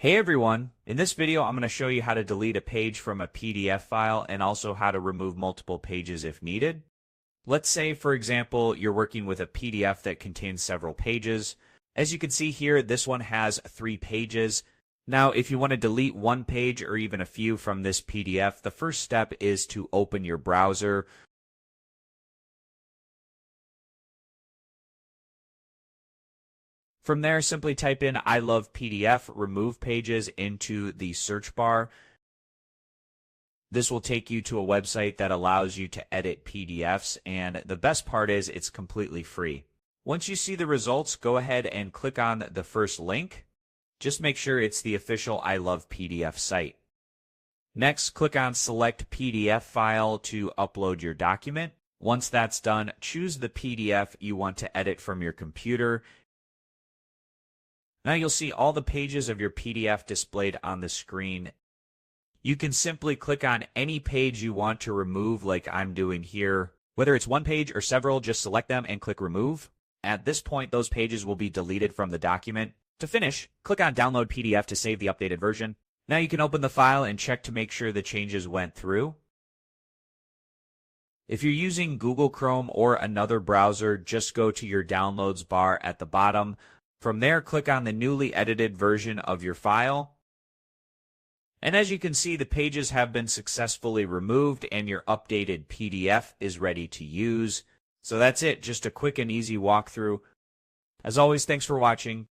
Hey everyone, in this video I'm going to show you how to delete a page from a PDF file and also how to remove multiple pages if needed. Let's say, for example, you're working with a PDF that contains several pages. As you can see here, this one has 3 pages. Now, if you want to delete one page or even a few from this PDF, the first step is to open your browser. From there, simply type in I love PDF, remove pages into the search bar. This will take you to a website that allows you to edit PDFs, and the best part is it's completely free. Once you see the results, go ahead and click on the first link. Just make sure it's the official I love PDF site. Next, click on Select PDF File to upload your document. Once that's done, choose the PDF you want to edit from your computer. Now you'll see all the pages of your PDF displayed on the screen. You can simply click on any page you want to remove like I'm doing here. Whether it's one page or several, just select them and click Remove. At this point, those pages will be deleted from the document. To finish, click on Download PDF to save the updated version. Now you can open the file and check to make sure the changes went through. If you're using Google Chrome or another browser, just go to your Downloads bar at the bottom. From there, click on the newly edited version of your file. And as you can see, the pages have been successfully removed and your updated PDF is ready to use. So that's it, just a quick and easy walkthrough. As always, thanks for watching.